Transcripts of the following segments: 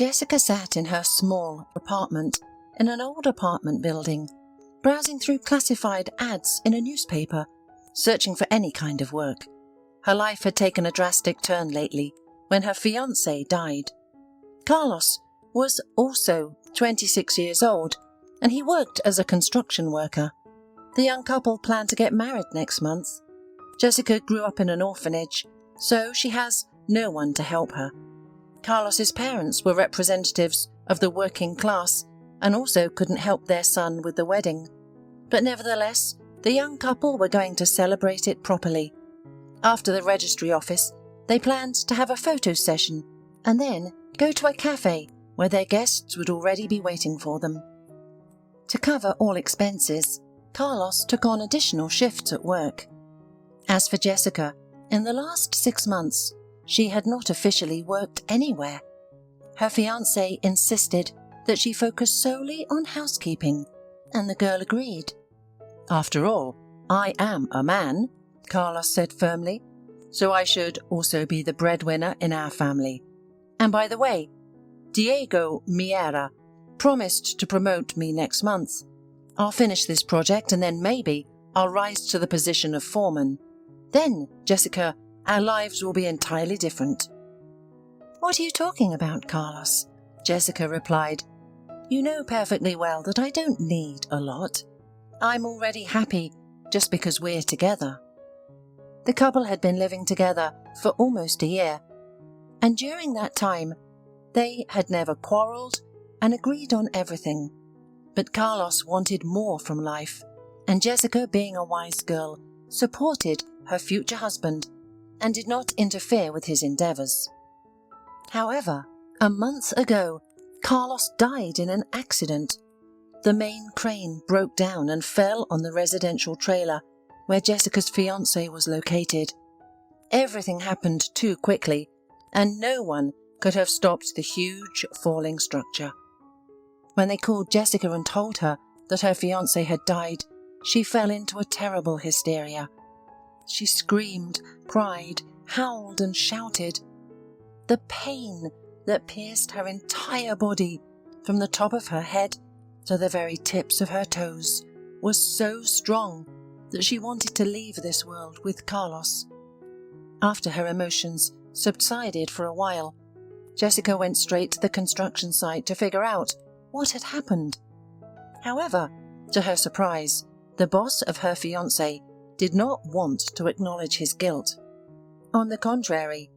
Jessica sat in her small apartment in an old apartment building, browsing through classified ads in a newspaper, searching for any kind of work. Her life had taken a drastic turn lately when her fiancé died. Carlos was also 26 years old, and he worked as a construction worker. The young couple planned to get married next month. Jessica grew up in an orphanage, so she has no one to help her. Carlos's parents were representatives of the working class and also couldn't help their son with the wedding. But nevertheless, the young couple were going to celebrate it properly. After the registry office, they planned to have a photo session and then go to a cafe where their guests would already be waiting for them. To cover all expenses, Carlos took on additional shifts at work. As for Jessica, in the last 6 months, she had not officially worked anywhere. Her fiancé insisted that she focus solely on housekeeping, and the girl agreed. "After all, I am a man," Carlos said firmly, "so I should also be the breadwinner in our family. And by the way, Diego Miera promised to promote me next month. I'll finish this project and then maybe I'll rise to the position of foreman. Then, Jessica, our lives will be entirely different." "What are you talking about, Carlos?" Jessica replied. "You know perfectly well that I don't need a lot. I'm already happy just because we're together." The couple had been living together for almost a year, and during that time, they had never quarrelled and agreed on everything. But Carlos wanted more from life, and Jessica, being a wise girl, supported her future husband and did not interfere with his endeavours. However, a month ago, Carlos died in an accident. The main crane broke down and fell on the residential trailer where Jessica's fiancé was located. Everything happened too quickly, and no one could have stopped the huge falling structure. When they called Jessica and told her that her fiancé had died, she fell into a terrible hysteria. She screamed, cried, howled and shouted. The pain that pierced her entire body, from the top of her head to the very tips of her toes, was so strong that she wanted to leave this world with Carlos. After her emotions subsided for a while, Jessica went straight to the construction site to figure out what had happened. However, to her surprise, the boss of her fiancé did not want to acknowledge his guilt. On the contrary,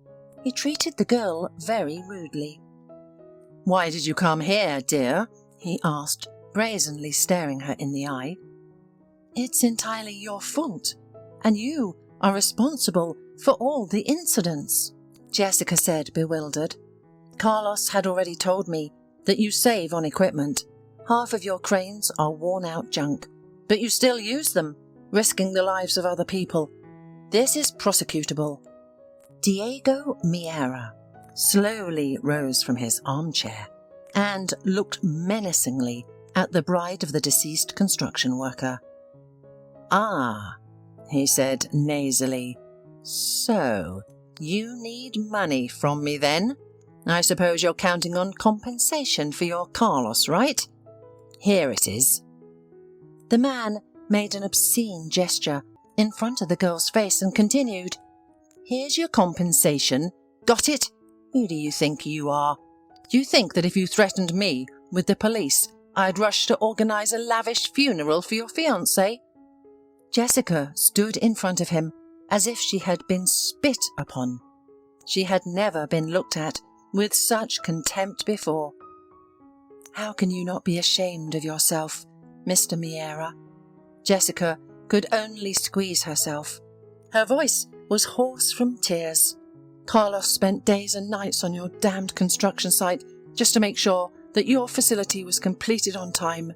he treated the girl very rudely. "Why did you come here, dear?" he asked, brazenly staring her in the eye. "It's entirely your fault, and you are responsible for all the incidents," Jessica said, bewildered. "Carlos had already told me that you save on equipment. Half of your cranes are worn-out junk, but you still use them, risking the lives of other people. This is prosecutable." Diego Miera slowly rose from his armchair and looked menacingly at the bride of the deceased construction worker. "Ah," he said nasally, "so you need money from me then? I suppose you're counting on compensation for your Carlos, right? Here it is." The man made an obscene gesture in front of the girl's face and continued, "Here's your compensation. Got it? Who do you think you are? Do you think that if you threatened me with the police, I'd rush to organise a lavish funeral for your fiancé?" Jessica stood in front of him as if she had been spit upon. She had never been looked at with such contempt before. "How can you not be ashamed of yourself, Mr. Miera?" Jessica could only squeeze herself. Her voice was hoarse from tears. "Carlos spent days and nights on your damned construction site just to make sure that your facility was completed on time."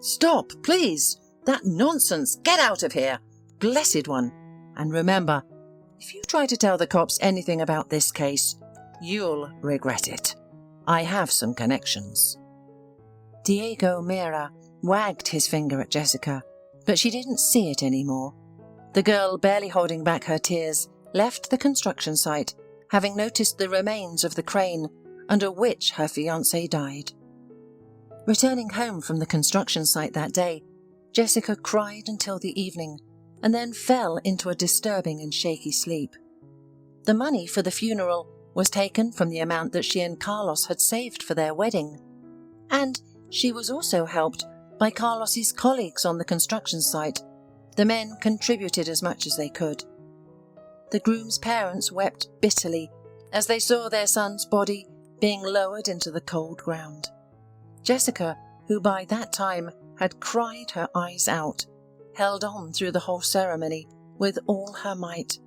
"Stop, please! That nonsense! Get out of here! Blessed one! And remember, if you try to tell the cops anything about this case, you'll regret it. I have some connections." Diego Miera wagged his finger at Jessica, but she didn't see it anymore. The girl, barely holding back her tears, left the construction site, having noticed the remains of the crane under which her fiancé died. Returning home from the construction site that day, Jessica cried until the evening and then fell into a disturbing and shaky sleep. The money for the funeral was taken from the amount that she and Carlos had saved for their wedding, and she was also helped by Carlos's colleagues on the construction site. The men contributed as much as they could. The groom's parents wept bitterly as they saw their son's body being lowered into the cold ground. Jessica, who by that time had cried her eyes out, held on through the whole ceremony with all her might.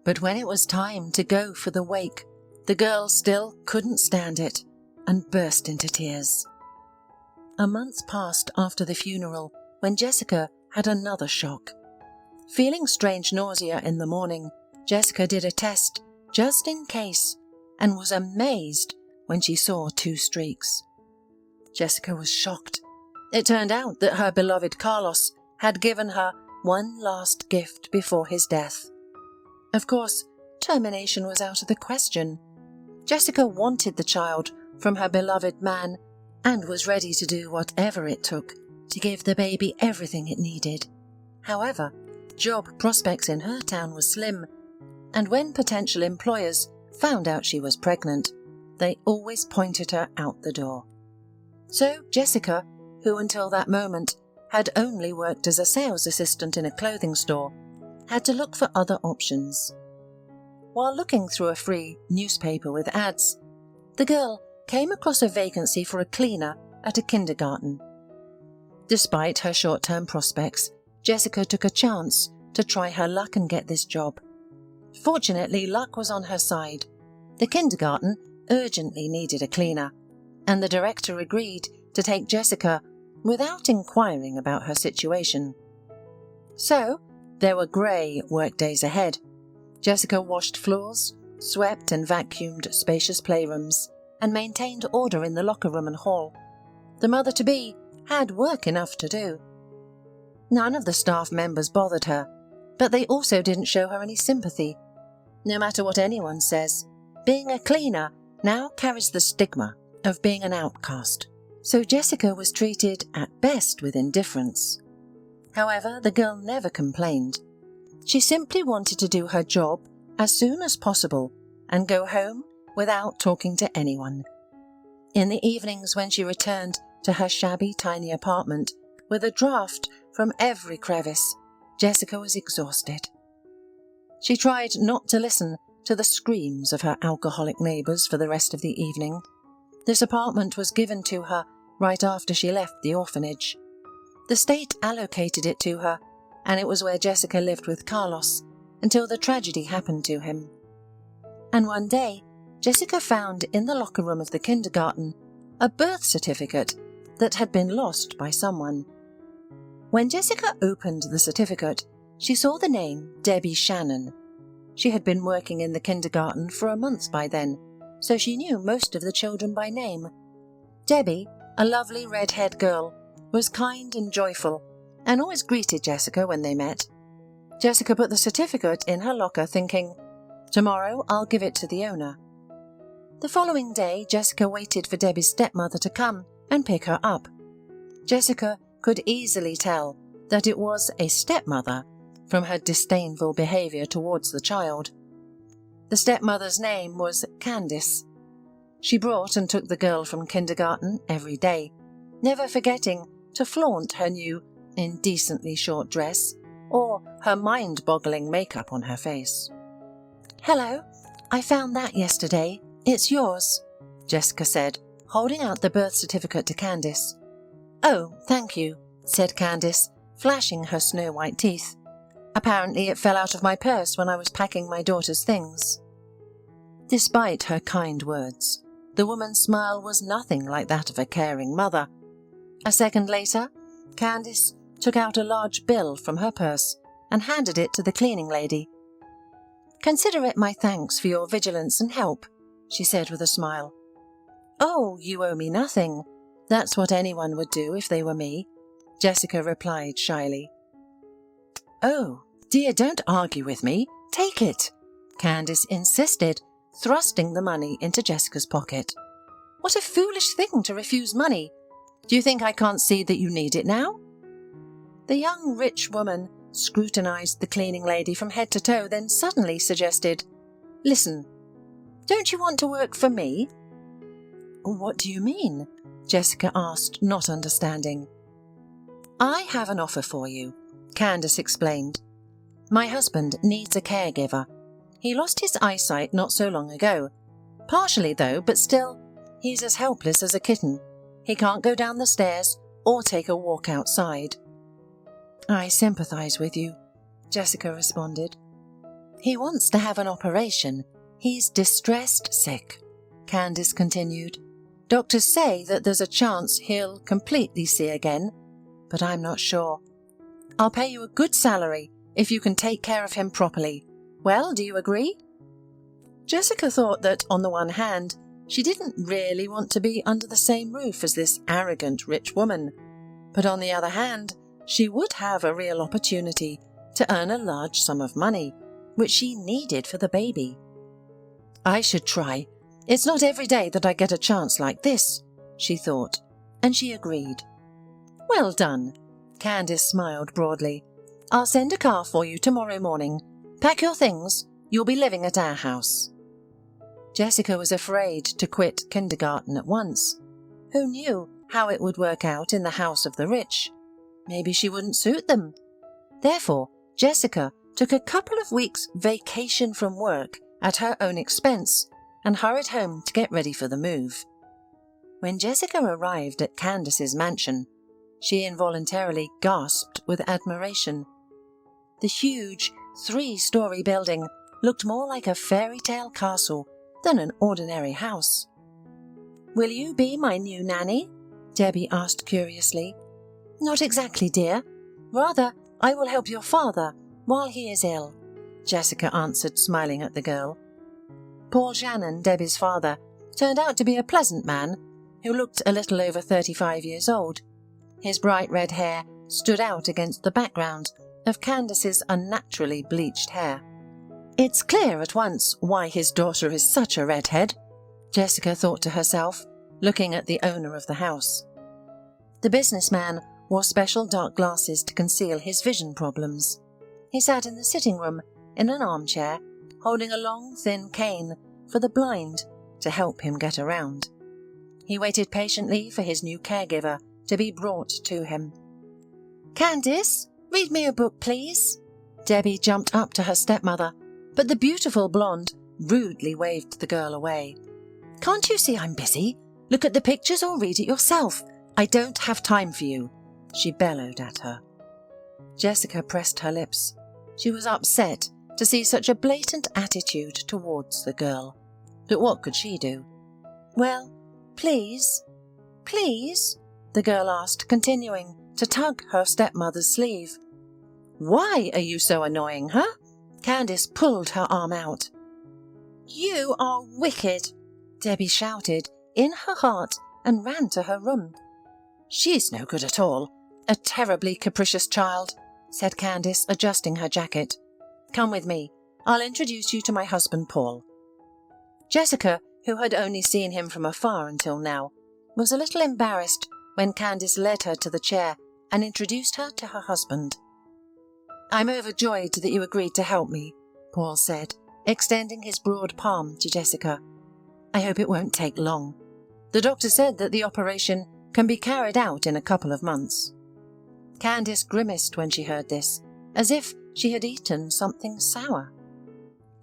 But when it was time to go for the wake, the girl still couldn't stand it and burst into tears. A month passed after the funeral when Jessica had another shock. Feeling strange nausea in the morning, Jessica did a test just in case and was amazed when she saw 2 streaks. Jessica was shocked. It turned out that her beloved Carlos had given her one last gift before his death. Of course, termination was out of the question. Jessica wanted the child from her beloved man and was ready to do whatever it took to give the baby everything it needed. However, job prospects in her town were slim, and when potential employers found out she was pregnant, they always pointed her out the door. So Jessica, who until that moment had only worked as a sales assistant in a clothing store, had to look for other options. While looking through a free newspaper with ads, the girl came across a vacancy for a cleaner at a kindergarten. Despite her short-term prospects, Jessica took a chance to try her luck and get this job. Fortunately, luck was on her side. The kindergarten urgently needed a cleaner, and the director agreed to take Jessica without inquiring about her situation. So, there were grey workdays ahead. Jessica washed floors, swept and vacuumed spacious playrooms, and maintained order in the locker room and hall. The mother-to-be had work enough to do. None of the staff members bothered her, but they also didn't show her any sympathy. No matter what anyone says, being a cleaner now carries the stigma of being an outcast, so Jessica was treated at best with indifference. However, the girl never complained. She simply wanted to do her job as soon as possible and go home without talking to anyone. In the evenings when she returned to her shabby tiny apartment with a draft from every crevice, Jessica was exhausted. She tried not to listen to the screams of her alcoholic neighbours for the rest of the evening. This apartment was given to her right after she left the orphanage. The state allocated it to her, and it was where Jessica lived with Carlos until the tragedy happened to him. And one day, Jessica found in the locker room of the kindergarten a birth certificate that had been lost by someone. When Jessica opened the certificate, she saw the name Debbie Shannon. She had been working in the kindergarten for a month by then, so she knew most of the children by name. Debbie, a lovely red-haired girl, was kind and joyful, and always greeted Jessica when they met. Jessica put the certificate in her locker thinking, "Tomorrow I'll give it to the owner." The following day, Jessica waited for Debbie's stepmother to come and pick her up. Jessica could easily tell that it was a stepmother from her disdainful behaviour towards the child. The stepmother's name was Candice. She brought and took the girl from kindergarten every day, never forgetting to flaunt her new, indecently short dress or her mind-boggling makeup on her face. "Hello, I found that yesterday. It's yours," Jessica said, holding out the birth certificate to Candice. "Oh, thank you," said Candice, flashing her snow-white teeth. "Apparently it fell out of my purse when I was packing my daughter's things." Despite her kind words, the woman's smile was nothing like that of a caring mother. A second later, Candice took out a large bill from her purse and handed it to the cleaning lady. "Consider it my thanks for your vigilance and help," she said with a smile. "Oh, you owe me nothing. That's what anyone would do if they were me," Jessica replied shyly. "Oh, dear, don't argue with me. Take it," Candice insisted, thrusting the money into Jessica's pocket. What a foolish thing to refuse money. Do you think I can't see that you need it now?" The young rich woman scrutinized the cleaning lady from head to toe, then suddenly suggested, "Listen, don't you want to work for me?" "What do you mean?" Jessica asked, not understanding. "I have an offer for you," Candace explained. "My husband needs a caregiver. He lost his eyesight not so long ago. Partially though, but still, he's as helpless as a kitten. He can't go down the stairs or take a walk outside." "I sympathize with you," Jessica responded. "He wants to have an operation. He's distressed sick," Candace continued. "Doctors say that there's a chance he'll completely see again, but I'm not sure. I'll pay you a good salary if you can take care of him properly. Well, do you agree?" Jessica thought that, on the one hand, she didn't really want to be under the same roof as this arrogant rich woman, but on the other hand, she would have a real opportunity to earn a large sum of money, which she needed for the baby. "I should try. It's not every day that I get a chance like this," she thought, and she agreed. "Well done." Candace smiled broadly. "I'll send a car for you tomorrow morning. Pack your things. You'll be living at our house." Jessica was afraid to quit kindergarten at once. Who knew how it would work out in the house of the rich? Maybe she wouldn't suit them. Therefore, Jessica took a couple of weeks' vacation from work at her own expense and hurried home to get ready for the move. When Jessica arrived at Candace's mansion, she involuntarily gasped with admiration. The huge, 3-story building looked more like a fairy tale castle than an ordinary house. "Will you be my new nanny?" Debbie asked curiously. "Not exactly, dear. Rather, I will help your father while he is ill," Jessica answered, smiling at the girl. Paul Shannon, Debbie's father, turned out to be a pleasant man who looked a little over 35 years old. His bright red hair stood out against the background of Candace's unnaturally bleached hair. "It's clear at once why his daughter is such a redhead," Jessica thought to herself, looking at the owner of the house. The businessman wore special dark glasses to conceal his vision problems. He sat in the sitting room in an armchair, holding a long, thin cane for the blind to help him get around. He waited patiently for his new caregiver to be brought to him. "Candace, read me a book, please." Debbie jumped up to her stepmother, but the beautiful blonde rudely waved the girl away. "Can't you see I'm busy? Look at the pictures or read it yourself. I don't have time for you," she bellowed at her. Jessica pressed her lips. She was upset to see such a blatant attitude towards the girl. But what could she do? "Well, please, please," the girl asked, continuing to tug her stepmother's sleeve. "Why are you so annoying, huh?" Candace pulled her arm out. "You are wicked," Debbie shouted in her heart and ran to her room. "She's no good at all. A terribly capricious child," said Candace, adjusting her jacket. "Come with me. I'll introduce you to my husband, Paul." Jessica, who had only seen him from afar until now, was a little embarrassed when Candace led her to the chair and introduced her to her husband. "I'm overjoyed that you agreed to help me," Paul said, extending his broad palm to Jessica. "I hope it won't take long. The doctor said that the operation can be carried out in a couple of months." Candace grimaced when she heard this, as if she had eaten something sour.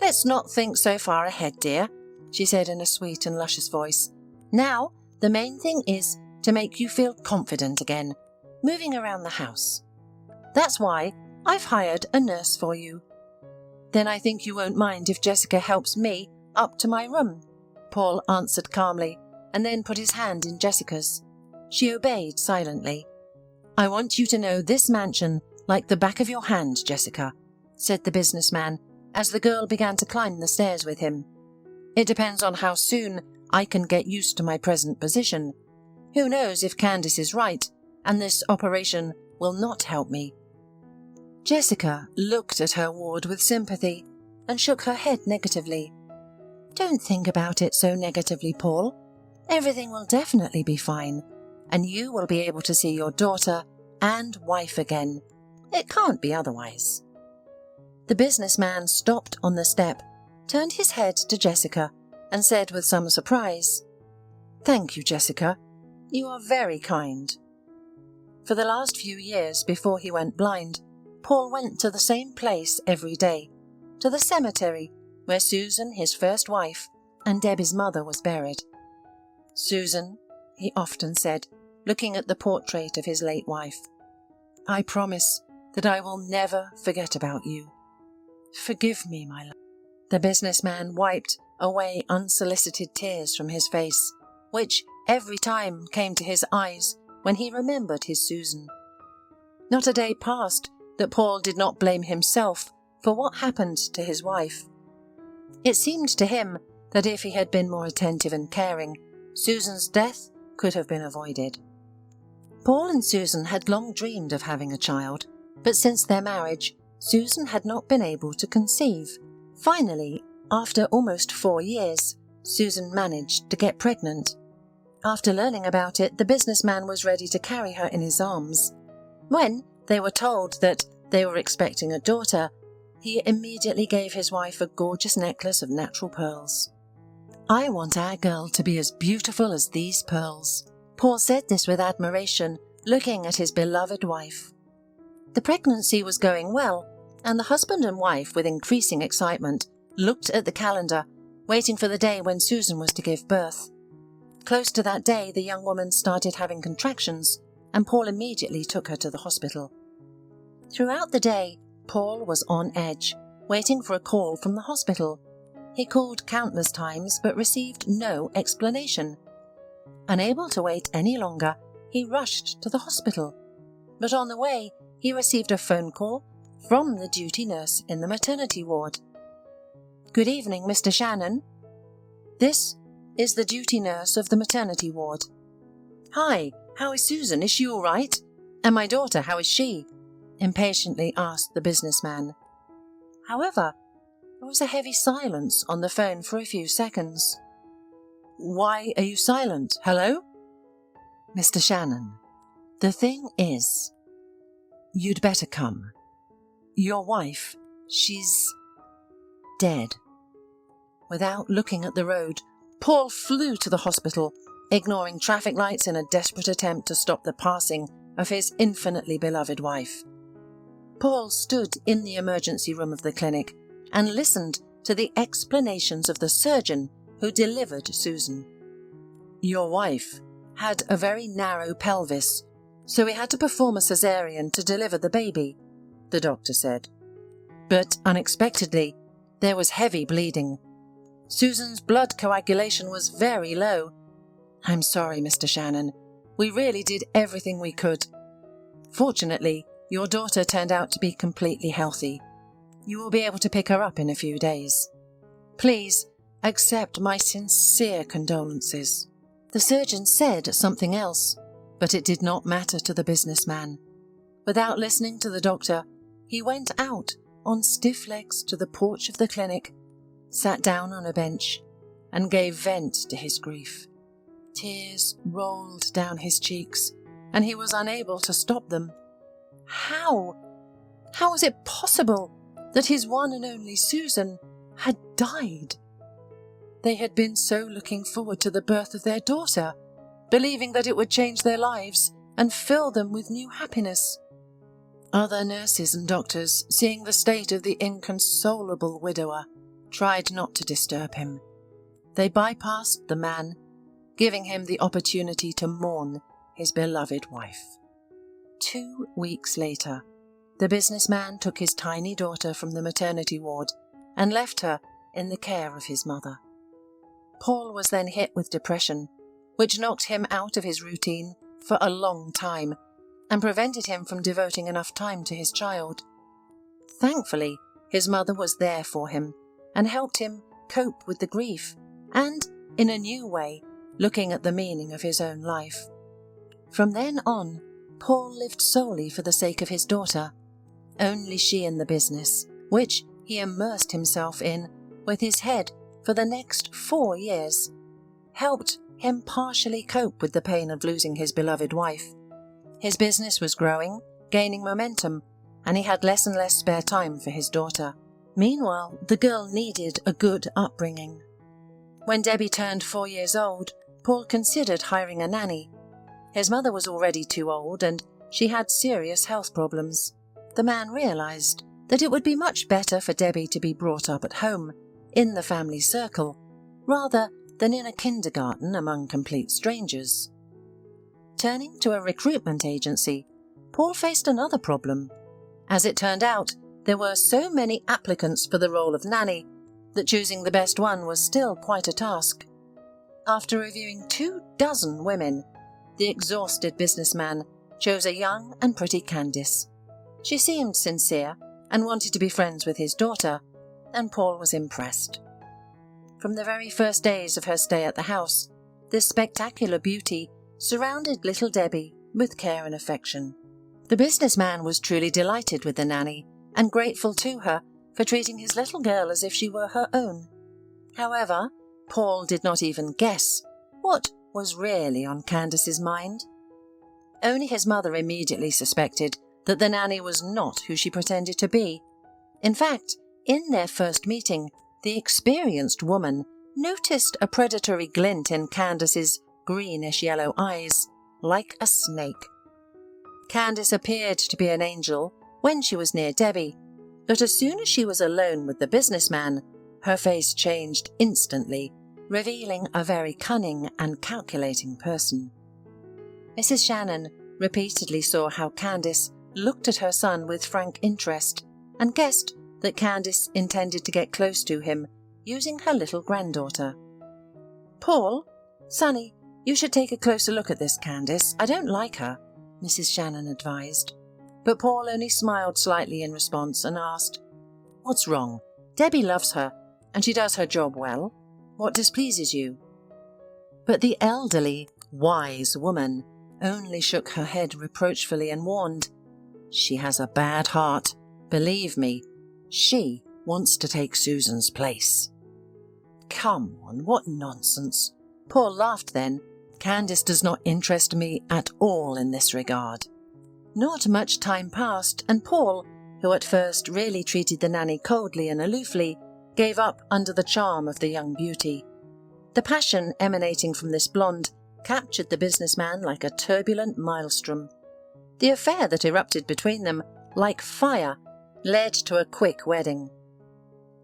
"Let's not think so far ahead, dear," she said in a sweet and luscious voice. "Now, the main thing is to make you feel confident again, moving around the house. That's why I've hired a nurse for you." "Then I think you won't mind if Jessica helps me up to my room," Paul answered calmly, and then put his hand in Jessica's. She obeyed silently. "I want you to know this mansion like the back of your hand, Jessica," said the businessman as the girl began to climb the stairs with him. "It depends on how soon I can get used to my present position. Who knows if Candace is right and this operation will not help me." Jessica looked at her ward with sympathy and shook her head negatively. "Don't think about it so negatively, Paul. Everything will definitely be fine, and you will be able to see your daughter and wife again. It can't be otherwise." The businessman stopped on the step, turned his head to Jessica, and said with some surprise, "Thank you, Jessica. You are very kind." For the last few years before he went blind, Paul went to the same place every day, to the cemetery where Susan, his first wife, and Debbie's mother was buried. "Susan," he often said, looking at the portrait of his late wife, "I promise that I will never forget about you. Forgive me, my love." The businessman wiped away unsolicited tears from his face, which every time came to his eyes when he remembered his Susan. Not a day passed that Paul did not blame himself for what happened to his wife. It seemed to him that if he had been more attentive and caring, Susan's death could have been avoided. Paul and Susan had long dreamed of having a child, but since their marriage, Susan had not been able to conceive. Finally, after almost 4 years, Susan managed to get pregnant. After learning about it, the businessman was ready to carry her in his arms. When they were told that they were expecting a daughter, he immediately gave his wife a gorgeous necklace of natural pearls. "I want our girl to be as beautiful as these pearls." Paul said this with admiration, looking at his beloved wife. The pregnancy was going well, and the husband and wife, with increasing excitement, looked at the calendar, waiting for the day when Susan was to give birth. Close to that day, the young woman started having contractions, and Paul immediately took her to the hospital. Throughout the day, Paul was on edge, waiting for a call from the hospital. He called countless times but received no explanation. Unable to wait any longer, he rushed to the hospital. But on the way, he received a phone call from the duty nurse in the maternity ward. "Good evening, Mr. Shannon. This is the duty nurse of the maternity ward." "Hi, how is Susan? Is she all right? And my daughter, how is she?" impatiently asked the businessman. However, there was a heavy silence on the phone for a few seconds. "Why are you silent? Hello?" "Mr. Shannon, the thing is, you'd better come. Your wife, she's dead." Without looking at the road, Paul flew to the hospital, ignoring traffic lights in a desperate attempt to stop the passing of his infinitely beloved wife. Paul stood in the emergency room of the clinic and listened to the explanations of the surgeon who delivered Susan. "Your wife had a very narrow pelvis, so we had to perform a cesarean to deliver the baby," the doctor said. "But unexpectedly, there was heavy bleeding. Susan's blood coagulation was very low. I'm sorry, Mr. Shannon. We really did everything we could. Fortunately, your daughter turned out to be completely healthy. You will be able to pick her up in a few days. Please accept my sincere condolences." The surgeon said something else, but it did not matter to the businessman. Without listening to the doctor, he went out on stiff legs to the porch of the clinic, sat down on a bench, and gave vent to his grief. Tears rolled down his cheeks, and he was unable to stop them. How was it possible that his one and only Susan had died? They had been so looking forward to the birth of their daughter, believing that it would change their lives and fill them with new happiness. Other nurses and doctors, seeing the state of the inconsolable widower, tried not to disturb him. They bypassed the man, giving him the opportunity to mourn his beloved wife. 2 weeks later, the businessman took his tiny daughter from the maternity ward and left her in the care of his mother. Paul was then hit with depression, which knocked him out of his routine for a long time and prevented him from devoting enough time to his child. Thankfully, his mother was there for him and helped him cope with the grief and, in a new way, looking at the meaning of his own life. From then on, Paul lived solely for the sake of his daughter, only she in the business, which he immersed himself in with his head for the next 4 years, helped him partially cope with the pain of losing his beloved wife. His business was growing, gaining momentum, and he had less and less spare time for his daughter. Meanwhile, the girl needed a good upbringing. When Debbie turned 4 years old, Paul considered hiring a nanny. His mother was already too old and she had serious health problems. The man realized that it would be much better for Debbie to be brought up at home, in the family circle, rather than in a kindergarten among complete strangers. Turning to a recruitment agency, Paul faced another problem. As it turned out, there were so many applicants for the role of nanny that choosing the best one was still quite a task. After reviewing 24 women, the exhausted businessman chose a young and pretty Candice. She seemed sincere and wanted to be friends with his daughter, and Paul was impressed. From the very first days of her stay at the house, this spectacular beauty surrounded little Debbie with care and affection. The businessman was truly delighted with the nanny and grateful to her for treating his little girl as if she were her own. However, Paul did not even guess what was really on Candice's mind. Only his mother immediately suspected that the nanny was not who she pretended to be. In fact, in their first meeting, the experienced woman noticed a predatory glint in Candice's greenish-yellow eyes, like a snake. Candice appeared to be an angel when she was near Debbie, but as soon as she was alone with the businessman, her face changed instantly, revealing a very cunning and calculating person. Mrs. Shannon repeatedly saw how Candice looked at her son with frank interest and guessed that Candice intended to get close to him using her little granddaughter. "Paul, Sonny, you should take a closer look at this Candice. I don't like her," Mrs. Shannon advised. But Paul only smiled slightly in response and asked, "What's wrong? Debbie loves her, and she does her job well. What displeases you?" But the elderly, wise woman only shook her head reproachfully and warned, "She has a bad heart. Believe me, she wants to take Susan's place." "Come on, what nonsense." Paul laughed then. "Candice does not interest me at all in this regard." Not much time passed, and Paul, who at first really treated the nanny coldly and aloofly, gave up under the charm of the young beauty. The passion emanating from this blonde captured the businessman like a turbulent maelstrom. The affair that erupted between them, like fire, led to a quick wedding.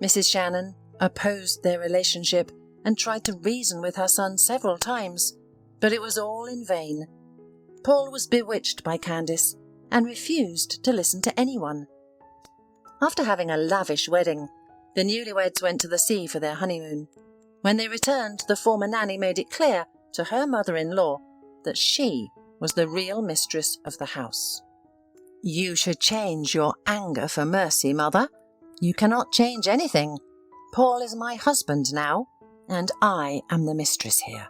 Mrs. Shannon opposed their relationship and tried to reason with her son several times, but it was all in vain. Paul was bewitched by Candice and refused to listen to anyone. After having a lavish wedding, the newlyweds went to the sea for their honeymoon. When they returned, the former nanny made it clear to her mother-in-law that she was the real mistress of the house. "You should change your anger for mercy, Mother. You cannot change anything. Paul is my husband now, and I am the mistress here.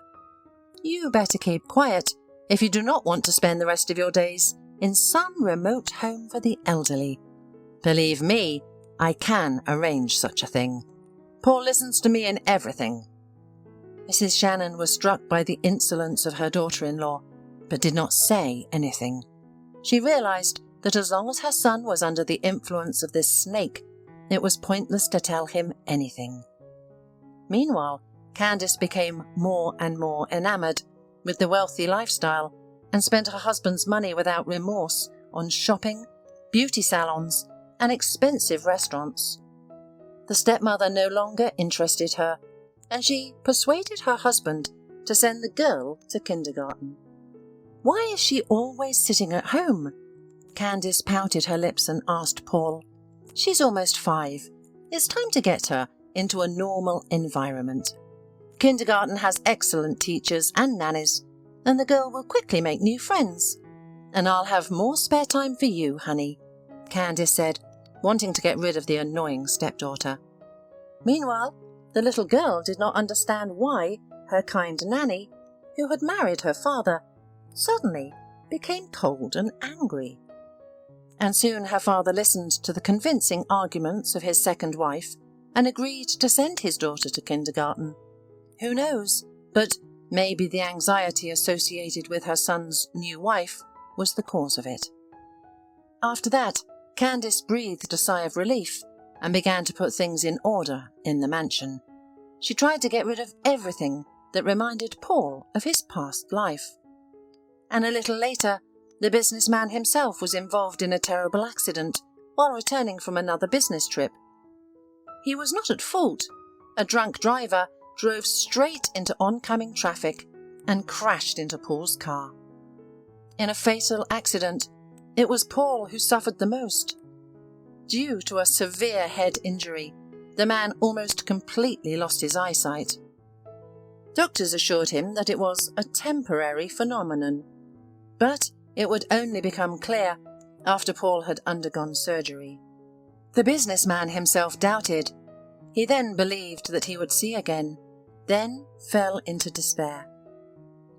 You better keep quiet if you do not want to spend the rest of your days in some remote home for the elderly. Believe me, I can arrange such a thing. Paul listens to me in everything." Mrs. Shannon was struck by the insolence of her daughter-in-law, but did not say anything. She realized that as long as her son was under the influence of this snake, it was pointless to tell him anything. Meanwhile, Candice became more and more enamored with the wealthy lifestyle and spent her husband's money without remorse on shopping, beauty salons, and expensive restaurants. The stepmother no longer interested her, and she persuaded her husband to send the girl to kindergarten. "Why is she always sitting at home?" Candice pouted her lips and asked Paul. "She's almost 5. It's time to get her into a normal environment. Kindergarten has excellent teachers and nannies, and the girl will quickly make new friends. And I'll have more spare time for you, honey," Candice said, wanting to get rid of the annoying stepdaughter. Meanwhile, the little girl did not understand why her kind nanny, who had married her father, suddenly became cold and angry. And soon her father listened to the convincing arguments of his second wife and agreed to send his daughter to kindergarten. Who knows, but maybe the anxiety associated with her son's new wife was the cause of it. After that, Candice breathed a sigh of relief and began to put things in order in the mansion. She tried to get rid of everything that reminded Paul of his past life. And a little later, the businessman himself was involved in a terrible accident while returning from another business trip. He was not at fault. A drunk driver drove straight into oncoming traffic and crashed into Paul's car. In a fatal accident, it was Paul who suffered the most. Due to a severe head injury, the man almost completely lost his eyesight. Doctors assured him that it was a temporary phenomenon, but it would only become clear after Paul had undergone surgery. The businessman himself doubted. He then believed that he would see again, then fell into despair.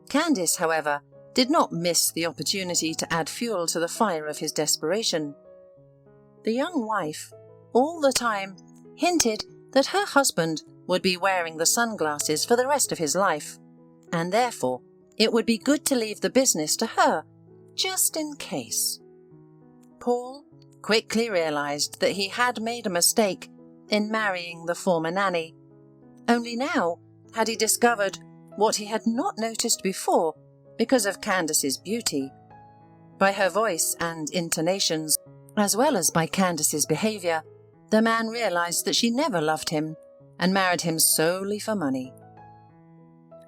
Candice, however, did not miss the opportunity to add fuel to the fire of his desperation. The young wife, all the time, hinted that her husband would be wearing the sunglasses for the rest of his life, and therefore it would be good to leave the business to her, just in case. Paul quickly realized that he had made a mistake in marrying the former nanny. Only now had he discovered what he had not noticed before because of Candice's beauty. By her voice and intonations, as well as by Candice's behaviour, the man realized that she never loved him and married him solely for money.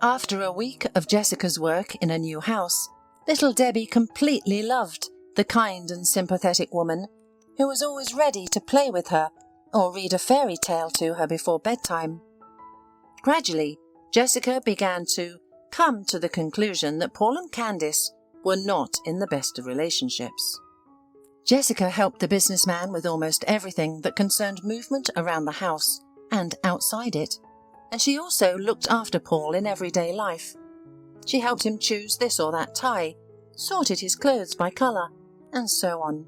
After a week of Jessica's work in a new house, little Debbie completely loved the kind and sympathetic woman who was always ready to play with her or read a fairy tale to her before bedtime. Gradually, Jessica began to come to the conclusion that Paul and Candice were not in the best of relationships. Jessica helped the businessman with almost everything that concerned movement around the house and outside it, and she also looked after Paul in everyday life. She helped him choose this or that tie, sorted his clothes by colour, and so on.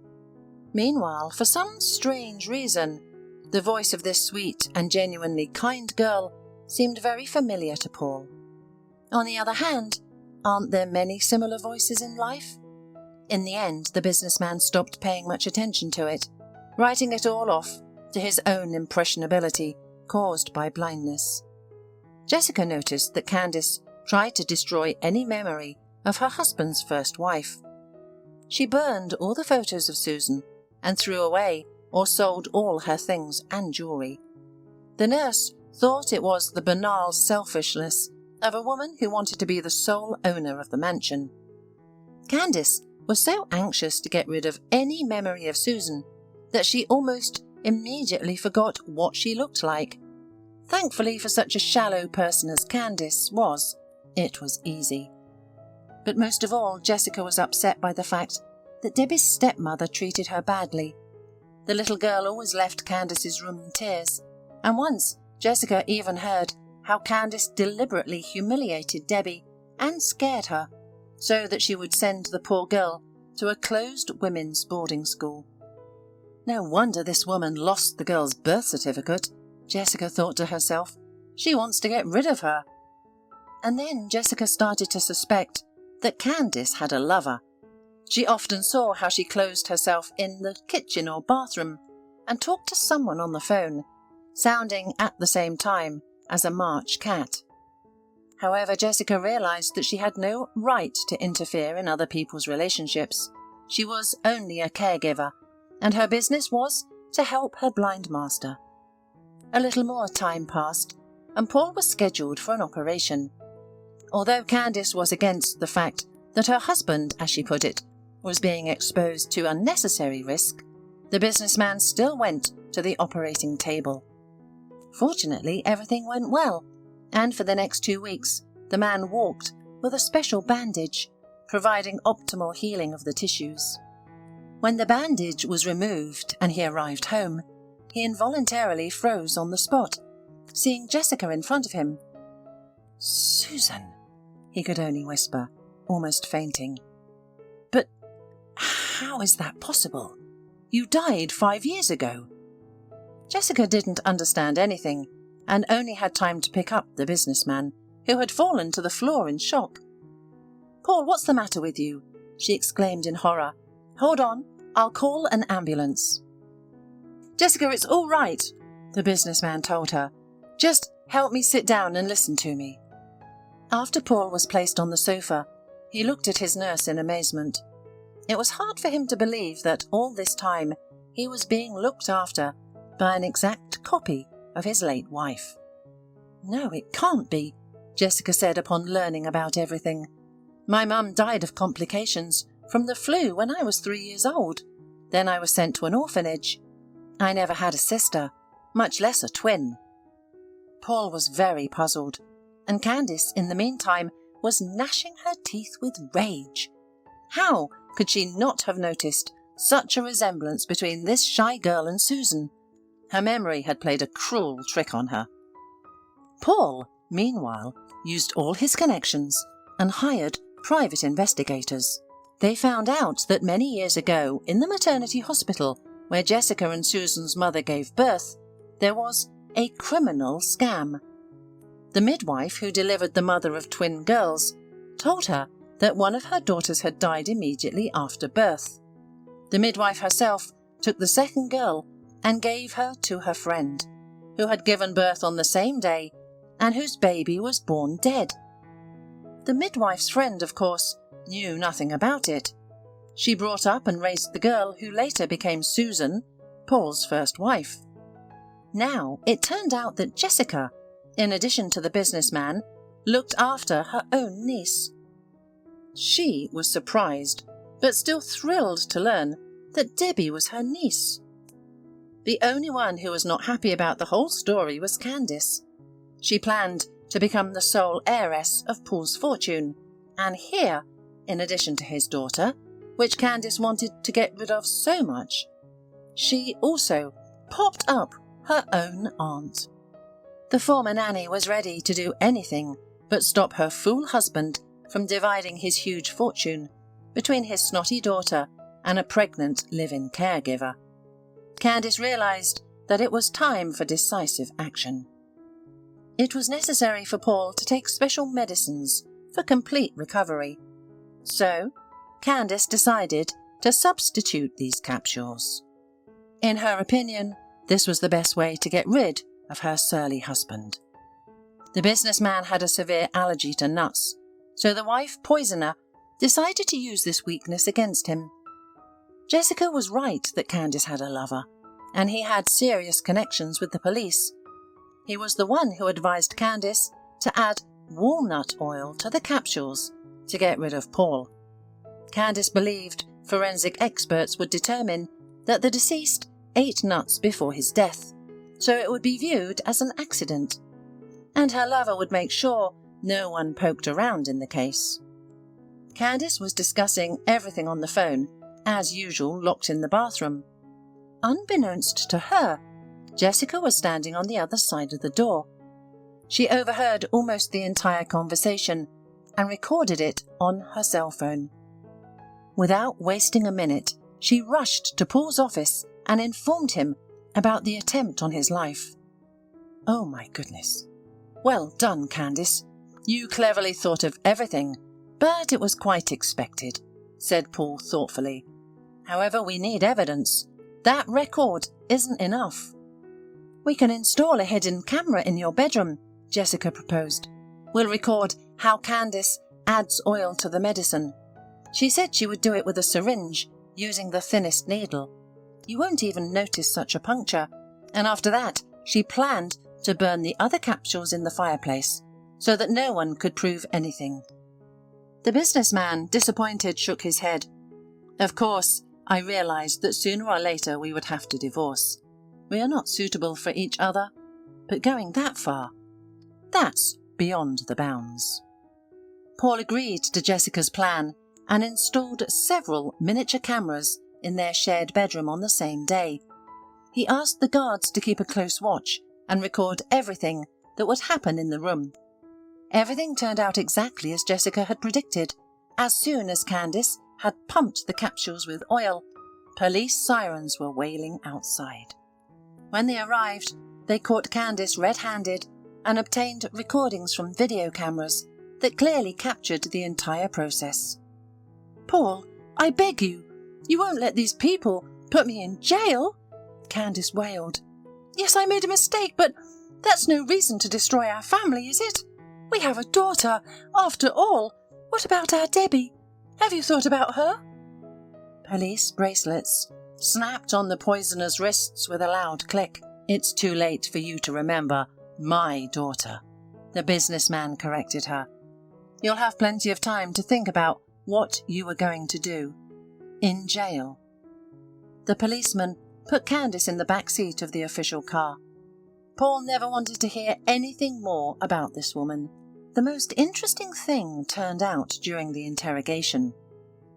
Meanwhile, for some strange reason, the voice of this sweet and genuinely kind girl seemed very familiar to Paul. On the other hand, aren't there many similar voices in life? In the end, the businessman stopped paying much attention to it, writing it all off to his own impressionability caused by blindness. Jessica noticed that Candice tried to destroy any memory of her husband's first wife. She burned all the photos of Susan and threw away or sold all her things and jewellery. The nurse thought it was the banal selfishness of a woman who wanted to be the sole owner of the mansion. Candice was so anxious to get rid of any memory of Susan that she almost immediately forgot what she looked like. Thankfully for such a shallow person as Candice was, it was easy. But most of all, Jessica was upset by the fact that Debbie's stepmother treated her badly. The little girl always left Candice's room in tears, and once Jessica even heard how Candice deliberately humiliated Debbie and scared her so that she would send the poor girl to a closed women's boarding school. No wonder this woman lost the girl's birth certificate, Jessica thought to herself. She wants to get rid of her. And then Jessica started to suspect that Candice had a lover. She often saw how she closed herself in the kitchen or bathroom and talked to someone on the phone, sounding at the same time as a March cat. However, Jessica realized that she had no right to interfere in other people's relationships. She was only a caregiver, and her business was to help her blind master. A little more time passed, and Paul was scheduled for an operation. Although Candice was against the fact that her husband, as she put it, was being exposed to unnecessary risk, the businessman still went to the operating table. Fortunately, everything went well, and for the next 2 weeks, the man walked with a special bandage, providing optimal healing of the tissues. When the bandage was removed and he arrived home, he involuntarily froze on the spot, seeing Jessica in front of him. "Susan," he could only whisper, almost fainting. "But how is that possible? You died 5 years ago." Jessica didn't understand anything and only had time to pick up the businessman, who had fallen to the floor in shock. "Paul, what's the matter with you?" she exclaimed in horror. "Hold on, I'll call an ambulance." "Jessica, it's all right," the businessman told her. "Just help me sit down and listen to me." After Paul was placed on the sofa, he looked at his nurse in amazement. It was hard for him to believe that all this time he was being looked after by an exact copy of his late wife. "No, it can't be," Jessica said upon learning about everything. "My mum died of complications from the flu when I was 3 years old. Then I was sent to an orphanage. I never had a sister, much less a twin." Paul was very puzzled, and Candice, in the meantime, was gnashing her teeth with rage. How could she not have noticed such a resemblance between this shy girl and Susan? Her memory had played a cruel trick on her. Paul, meanwhile, used all his connections and hired private investigators. They found out that many years ago, in the maternity hospital where Jessica and Susan's mother gave birth, there was a criminal scam. The midwife who delivered the mother of twin girls told her that one of her daughters had died immediately after birth. The midwife herself took the second girl and gave her to her friend, who had given birth on the same day and whose baby was born dead. The midwife's friend, of course, knew nothing about it. She brought up and raised the girl who later became Susan, Paul's first wife. Now, it turned out that Jessica, in addition to the businessman, looked after her own niece. She was surprised, but still thrilled to learn that Debbie was her niece. The only one who was not happy about the whole story was Candice. She planned to become the sole heiress of Paul's fortune, and here, in addition to his daughter, which Candice wanted to get rid of so much, she also popped up her own aunt. The former nanny was ready to do anything but stop her fool husband from dividing his huge fortune between his snotty daughter and a pregnant live-in caregiver. Candice realized that it was time for decisive action. It was necessary for Paul to take special medicines for complete recovery. So, Candice decided to substitute these capsules. In her opinion, this was the best way to get rid of her surly husband. The businessman had a severe allergy to nuts, so the wife poisoner decided to use this weakness against him. Jessica was right that Candice had a lover, and he had serious connections with the police. He was the one who advised Candice to add walnut oil to the capsules to get rid of Paul. Candice believed forensic experts would determine that the deceased ate nuts before his death, so it would be viewed as an accident, and her lover would make sure no one poked around in the case. Candice was discussing everything on the phone, as usual, locked in the bathroom. Unbeknownst to her, Jessica was standing on the other side of the door. She overheard almost the entire conversation and recorded it on her cell phone. Without wasting a minute, she rushed to Paul's office and informed him about the attempt on his life. "Oh my goodness. Well done, Candice. You cleverly thought of everything, but it was quite expected," said Paul thoughtfully. "However, we need evidence. That record isn't enough." "We can install a hidden camera in your bedroom," Jessica proposed. "We'll record how Candice adds oil to the medicine. She said she would do it with a syringe, using the thinnest needle. You won't even notice such a puncture, and after that she planned to burn the other capsules in the fireplace, so that no one could prove anything." The businessman, disappointed, shook his head. "Of course, I realized that sooner or later we would have to divorce. We are not suitable for each other, but going that far, that's beyond the bounds." Paul agreed to Jessica's plan and installed several miniature cameras in their shared bedroom on the same day. He asked the guards to keep a close watch and record everything that would happen in the room. Everything turned out exactly as Jessica had predicted. As soon as Candice had pumped the capsules with oil, police sirens were wailing outside. When they arrived, they caught Candice red-handed and obtained recordings from video cameras that clearly captured the entire process. "Paul, I beg you, you won't let these people put me in jail?" Candice wailed. "Yes, I made a mistake, but that's no reason to destroy our family, is it? We have a daughter, after all. What about our Debbie? Have you thought about her?" Police bracelets snapped on the poisoner's wrists with a loud click. "It's too late for you to remember my daughter," the businessman corrected her. "You'll have plenty of time to think about what you were going to do. In jail." The policeman put Candice in the back seat of the official car. Paul never wanted to hear anything more about this woman. The most interesting thing turned out during the interrogation.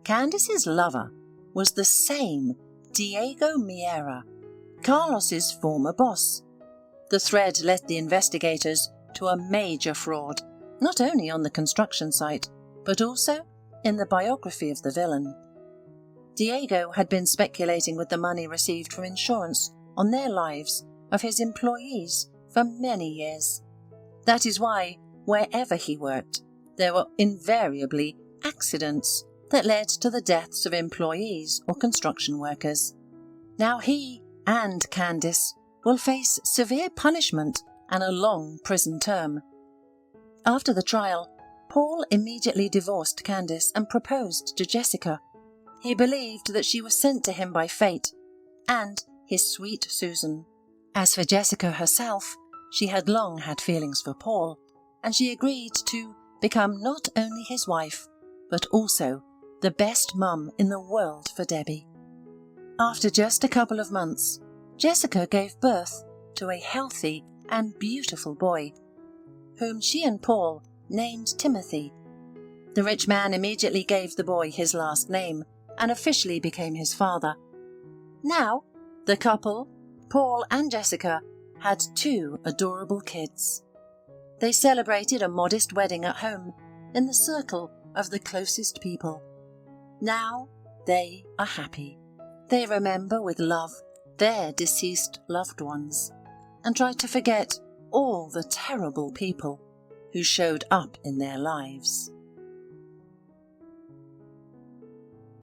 Candice's lover was the same Diego Miera, Carlos's former boss. The thread led the investigators to a major fraud, not only on the construction site, but also in the biography of the villain. Diego had been speculating with the money received from insurance on their lives of his employees for many years. That is why, wherever he worked, there were invariably accidents that led to the deaths of employees or construction workers. Now he and Candice will face severe punishment and a long prison term. After the trial, Paul immediately divorced Candice and proposed to Jessica. He believed that she was sent to him by fate and his sweet Susan. As for Jessica herself, she had long had feelings for Paul, and she agreed to become not only his wife, but also the best mum in the world for Debbie. After just a couple of months, Jessica gave birth to a healthy and beautiful boy, whom she and Paul named Timothy. The rich man immediately gave the boy his last name and officially became his father. Now, the couple, Paul and Jessica, had 2 adorable kids. They celebrated a modest wedding at home in the circle of the closest people. Now they are happy. They remember with love their deceased loved ones and try to forget all the terrible people who showed up in their lives.